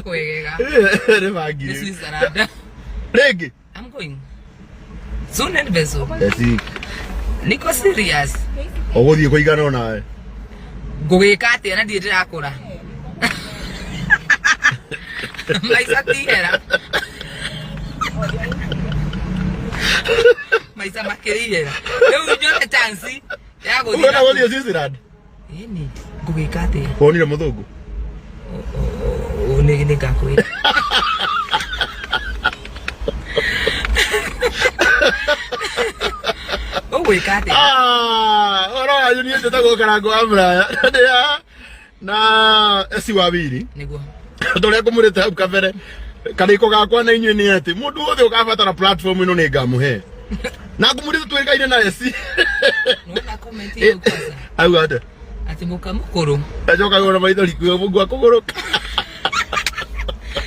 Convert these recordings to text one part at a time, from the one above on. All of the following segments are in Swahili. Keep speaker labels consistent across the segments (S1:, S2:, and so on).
S1: kwegega.
S2: Remagi.
S1: This is Sarada.
S2: Regi.
S1: I'm going. Soon and beso.
S2: Esi.
S1: Niko serious.
S2: Ogothie kuigana nawe.
S1: Ngugika atia na ndirakura. Maisa tihera. Maisa makirira. Leo njone chance ya guthie.
S2: Unaona wali Switzerland?
S1: Ini ngugika atia.
S2: Wonire muthungu.
S1: Ni ngakwira. Wikate.
S2: Ora ayo ni ndeta gukarago amraya. Na esi wabiri.
S1: Niguo.
S2: Ndore kumurite hau kabere. Kariko gakwa na inywe ni ati mundu wothe ukabatara platform ino ni ngamuhe. Na kumurite twirikaine na esi.
S1: Nona comment hiyo kwanza.
S2: Au ate.
S1: Ati mukamukuru.
S2: Ajoka gora maitho likuyo mungu akugoroka.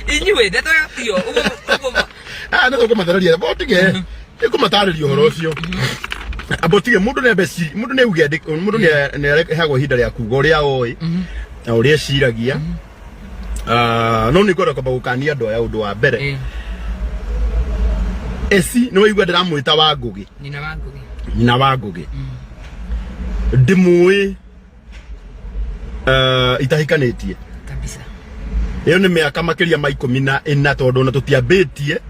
S1: Inywe ndeto ya tio. Ugo.
S2: Ndeto kumatararia botige. Ikumatararia horo ucio. Abotige mundu ne beci mundu ne uge mundu ne hagwo hinda ria kuga uria oi na uria ciragia no ni kwenda kwamba gukania andu aya undu wa mbere esi no igwa ndiramwita wa ngugi nyina wa ngugi ndimui itahikanitie
S1: kabisa
S2: iyo ni miaka makiria ma 14 tondu na tutiambitie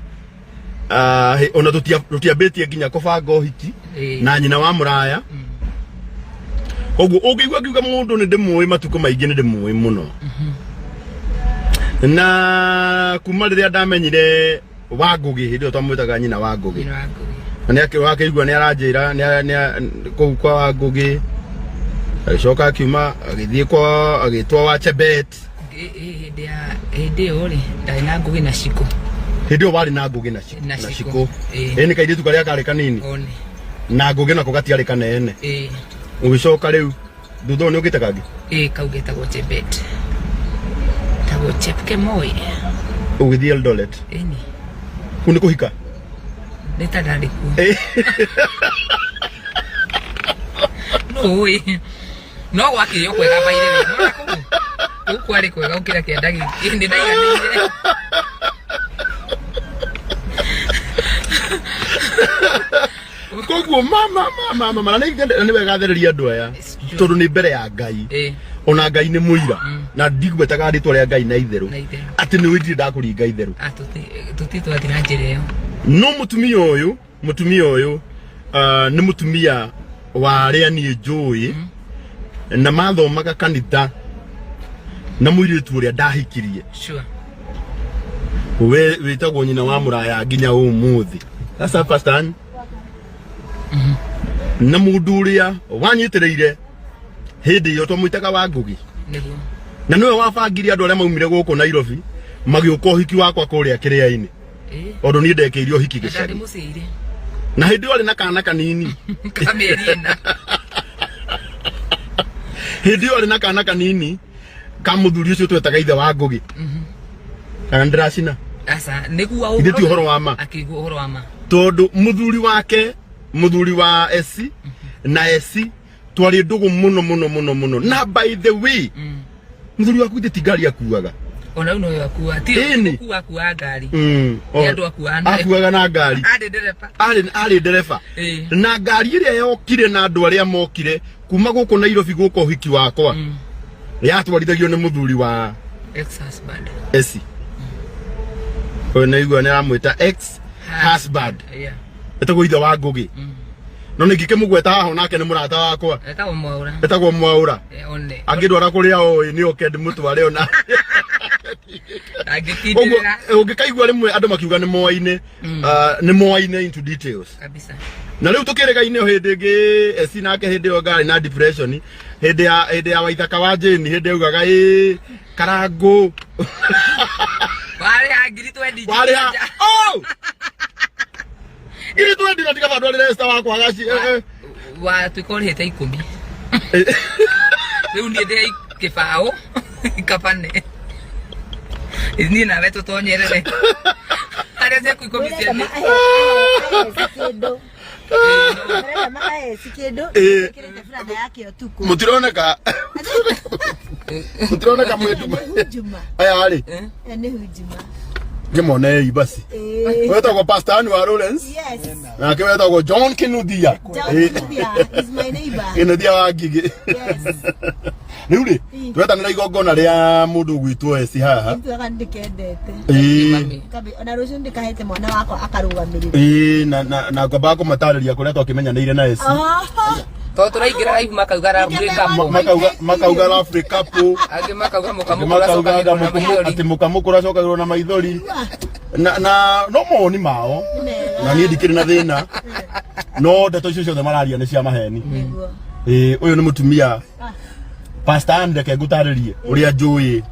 S2: ona tutiambitie nginya kubanga uhiki na nyina wa muraya koguo ungigwa kiuga mundu ni ndimui matuko maingi ni ndimui muno na kuma riria ndamenyire wa ngugi hindi twamwitaga nyina wa ngugi na ni akirwa kigwa ni aranjira ni kwa wa ngugi agicoka akiuma agithie kwa agitwa wa Chebet
S1: hindi uri ndari na ngugi na ciko
S2: hindi wari na ngugi na ciko ni kairitu karia kari kanini na ngugi nako gatiari kanene ugicoka riu thutha ni ugite kangi
S1: kaugita go Chebet tago Chepke Moi
S2: ugithie Eldoret
S1: ini
S2: kuni kuhika
S1: neta ndari ku no no wakiyo kwega baire no kwari kwega ukira kiendagi ndi ndaiganire
S2: koguo mama na ni wega thereria andu aya tondu ni mbere ya Ngai ona Ngai ni muira na ndigwetaga ritwa ria Ngai na itheru ati ni withire ndakuringa itheru
S1: tuti twathira njire
S2: no mutumia uyu ni mutumia wa ria ni njui na mathomaga kanitha na muiritu uria ndahikirie
S1: sure
S2: we witagwo nyina wa muraya nginya umuthi sasa pastor na mundu uria wanyitireire hindi iyo twamwitaga wa ngugi na niwe wabangire andu aria maumire guku Nairobi magiuka uhiki wakwa kuria kiria-ini ondu ni ndekeirio hiki gicari na hindi ori na kana kanini
S1: kameriena
S2: hindi ori na kana kanini kamuthuri ucio twetaga ithe wa ngugi andrasina
S1: asa niguo
S2: ndi ti uhoro wa ma
S1: akigwo uhoro wa ma
S2: tondu muthuri wa esi na esi twari ndugu muno na by the way muthuri waku ndi tigari akuaga
S1: ona uno yakua ti kuwa ngari ya ndo
S2: akuaga na ngari ari ndereba na ngari iria yokire na andu aria mokire kuma guku Nairobi guku uhiki wakwa yatwarithagio ni muthuri wa
S1: ex husband
S2: esi ona igwa ni aramwita ex husband etagwo ithe wa ngugi no ningike mugweta haho nake ni murata wakwa etagwo Mwaura angidwara kuria oi ni okedi mutware ona ungikaigwa rimwe andu makiuga ni moaine into details
S1: kabisa
S2: na riu tukirega-ine hindi ingi esi nake hindi yo ngari na depression hindi ya Waithaka wa Jane hindi ugaga karangu
S1: wale agiri twendi
S2: ili twendi na tika vandu resta wakwa gaci
S1: wa tukorete 10 riu ni ndi kibao kapane ni na veto tonyerere ari ze kuikomisia
S2: mutironeka Utrona kama hujuma. Aya ali.
S3: Ni hujuma.
S2: Ngemone basi. Wewe kwa Pastor Anwar Lawrence?
S3: Yes.
S2: Na kwa kwa John Kinuthia.
S3: Is my neighbor.
S2: Kinuthia wa Ngigi.
S3: Yes.
S2: Ni uri. Twetanira igongona ria mundu gwitwo eci haha.
S3: Ntuaga ndikendete. Kabi ona rucio ndikahete mwana wako akarugamirira.
S2: Na ngomba kumatariria kuria twakimenyanire na eci.
S1: To turaingira live makauga Africa
S2: makauga Africa po
S1: age makauga mukamukura soka
S2: ati mukamukura soka na maithori na no moni mao na ni ndikiri na thina no ndeto icio ciothe mararia ni cia maheni uyu ni mutumia Pastor Andeke ngutaririe uria njui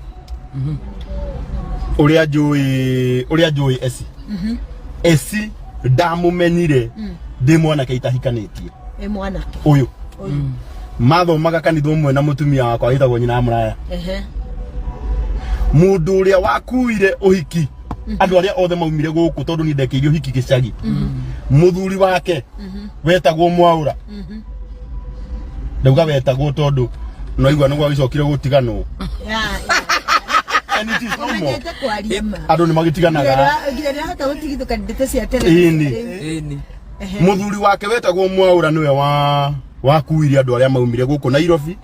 S2: eci eci ndamumenyire ndi mwanake itahikanitie
S3: mwanake
S2: uyu mathomaga kanitha umwe na mutumia wakwa witagwo nyina Muraya mundu uria wakuire uhiki andu aria othe maumire guku tondu ni ndekirio hiki gicagi muthuri wake wetagwo Mwaura ndauga wetagwo tondu no igwa no gwagicokire gutiganwo andu ni magitiganaga muthuri wake wetagwo Mwaura niwe wakuire andu aria maumire guku Nairobi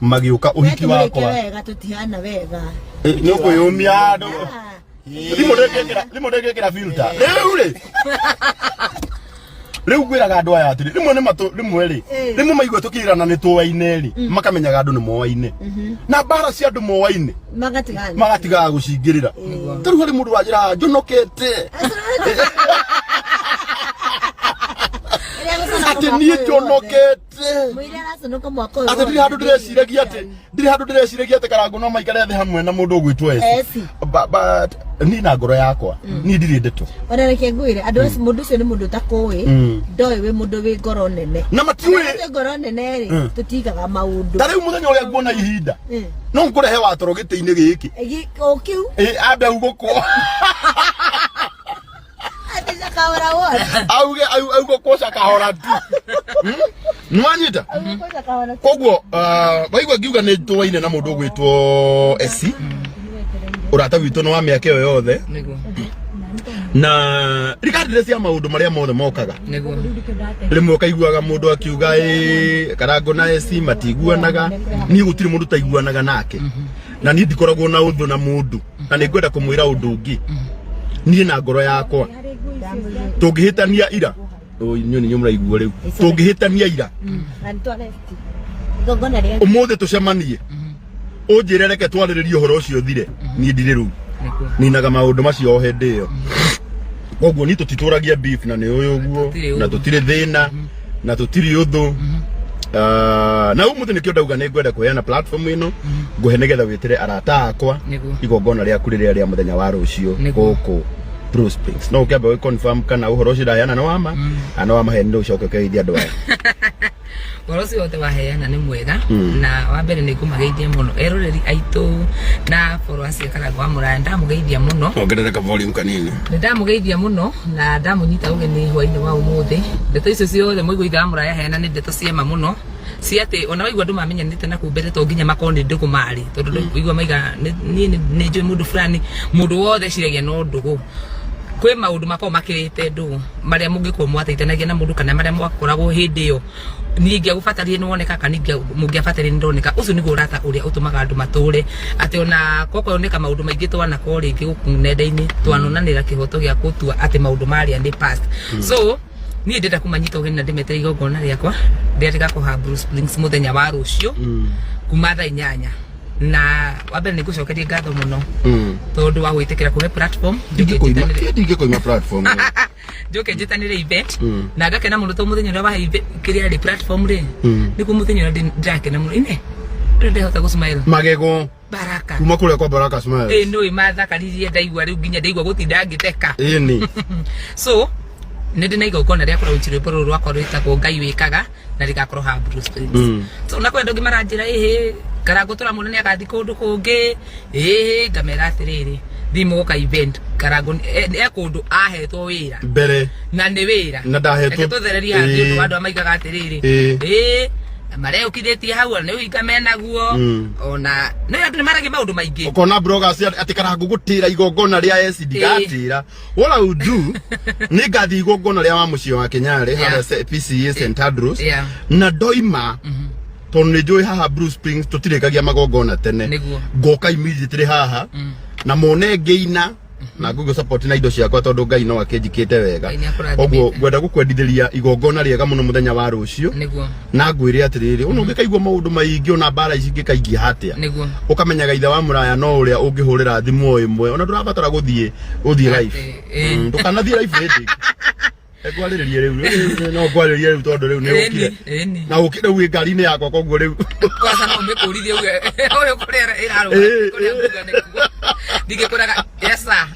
S2: magiuka uhiki wakwa
S3: wega tutihana wega
S2: ni ukuyumia andu rimwe ndengekira filter riu gwiraga andu aya atiri rimwe rimwe maigua tukirana ni tuwaine ri makamenyaga andu ni mowaine na bara cia andu mowaine magatigaga gucingirira tariu hari mundu wajira njonokete ati ni njonokete ati ndiri handu ndireciragia ati Karangu no maikare thi hamwe na mundu ugwitwo eci but ni na ngoro yakwa ni ndiri ndeto
S3: ona reke ngwire andu eci mundu ucio ni mundu takui ndoi we mundu wi ngoro nene
S2: na matiwe
S3: ngoro nene ri tutigaga maundu
S2: tariu muthenya uria nguona ihinda no nkurehe watoro giti-ini giki
S3: okiu
S2: ambe ugukwo auge kosa kahora tu nwanyita koguo waigua ngiuga ni tuwaine na mundu gwitwo eci urata witu no wa miaka iyo yothe na rikadire cia maundu maria mothe mokaga rimwe ukaiguaga mundu akiuga Karangu na eci matiguanaga ni gutiri mundu taiguanaga nake na ni ndikoragwo na uthu na mundu na ni ngwenda kumwira undu ungi ni na ngoro yakwa tungihitania ira nyoni nyumuraigua riu tungihitania ira umuthi tucemanie unjire reke twariririe uhoro ucio thire ni ndire riu ninaga maundu macio hindi iyo koguo ni tutituragia beef na ni uyu guo na tutire thina na tutiri uthu na umuthi nikio ndauga ni ngwenda kuheana platform ino nguhe nigetha witire arata akwa igongona ria kuriria ria muthenya wa rucio guku Bruce Springs no ukiamba we confirm kana uhoro ucio ndaheyana no wama ana wa maheni ndio ucoke ukeithia andu aya
S1: uhoro ucio wote waheyana ni mwega na wa mbere ni ngumageithia muno eroreri aitu na followers ya Karangu wa Muraya ndamugeithia muno
S2: ongerereka volume kanini
S1: ndamugeithia muno na ndamunyita ugeni hwaini wa umuthi ndeto icio ciothe muiguitha Muraya heyana ni ndeto ciema muno ciate ona waigua andu mamenyanite na kumbere to nginya makoni ndugu mari tondu waigua maiga ni njui mundu fulani mundu wothe ciragia no ndugu kwe maundu makao makirite ndugu maria mungikuo mwateithanagia na mundu kana maria mwakoragwo hindi iyo ningi agufatarie ni woneka kana ningi mungiafatarie ndoneka ucio ni urata uria utumaga andu mature ati ona koko oneka maundu maingi twana ko ringi guku nenda-ini twanonanira kihoto gia kutua ati maundu maria ni past so ni ndenda kumanyita ugeni na ndimetere igongona riakwa ndirega kuha Bruce Springs muthenya wa rucio kuma thaa 8 na wabere ni gucokeria ngatho muno tondu wa gwitikira kuhe platform
S2: ndingi koima platform
S1: njoke njitanire event na ngakena muno to muthenya uria wahe kiria ri platform ri ni ku muthenya uria ndakena muno ine ndehota gusmile
S2: magego
S1: Baraka
S2: kuma kule kwa Baraka smile
S1: no imathakaririe ndaigua riu nginya ndaigua gutinda ngiteka
S2: ni
S1: so nende na igongona ria korwo nchirwe ruru rwakwa rwitagwo Ngai wikaga na rigakorwo ha Bruce Springs so nakwenda ngi maranjira Karangu turamune ni agathi kundu kungi ngamera atiriri thimu guka event Karangu kundu ahetwo wira mbere na ni wira
S2: na ndahetwo
S1: tuthereria handu andu amaigaga atiriri Mare ukitheti hau ne uika menaguo ona no andu ni marage maundu maingi
S2: ukona bloggers ati karangu gutira igongona ria acid gatira what I would do ni gathi igongona ria wa mucio wa Kenyare hara PCA St Andrews na doima tonne joy haha Bruce Springs tutirekagia magongona tene goka immediately haha na mone ngeina na Google support na indo ciakwa tondu Ngai no akenjikite wega ogwo gwenda gukwendithĩria igongona riega muno muthenya wa rucio na ngwire atiriri uno ngikaigwa maundu maingi ona bara ici ngikaingi hatia ukamenyaga ithe wa muraya no uria ungihurira thimu imwe ona ndurabatara guthie live ndukanathie live indi egwaririe riu no gwaririe riu tondu riu ni ukire na ukire wi ngari-ini yakwa kogwo riu
S1: kwasa no mekurithie uyu kurera iraro kuria ngugane kugo ndigikuraga yesa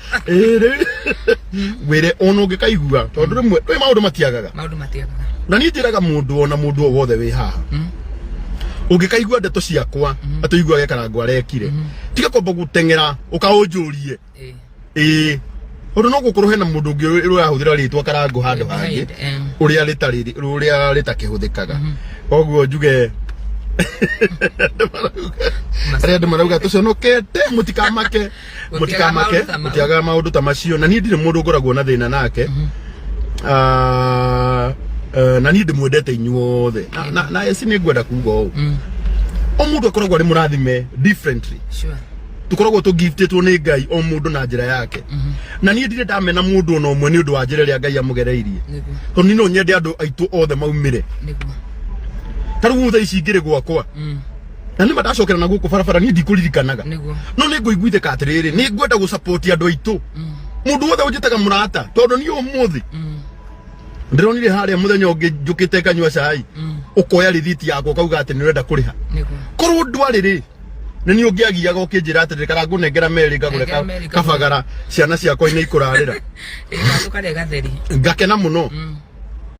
S2: wire ono ngikaigua tondu rimwe twi maundu matiagaga na ni njiraga mundu ona mundu o wothe wi haha ungikaigua ndeto ciakwa atuigua gekarangwa arekire tiga komba gutengera ukaunjurie Odo no gukorwo hena mundu ungi urahuthira ritwa karango handu hangi uria ritakihuthikaga ogwo njuge Arenda marauga tuconokete mutikamake mutiaga maundu ta macio na ni ndire mundu ngoragwo na thina nake na ni ndimwendete inyuothe na esi ni ngwenda kuga o mundu akoragwo ari murathime differently tukoragwo tu giftetwo ni Ngai o mundu na njira yake na ni ndire ndamena mundu no mwe ni undu wa njira ria Ngai amugereirie to ni no nyende andu aitu othe maumire taru tha ici ngire gwakwa na ni madacokera na guku barabara ni ndikuririkanaga no ni nguiguite katiriri ni ngwenda gu support andu aitu mundu wothe unjitaga murata tondu ni umuthi ndironire haria muthenya ungi njukite kanywa cai ukoya rithiti yako kauga ati ni urenda kuriha korwo ndwariri ni ungiagiaga ukinjira ati karangu nengera meri ngagureka kabagara ciana ciakwa ni ikurarira
S1: tukare gatheri
S2: ngakena muno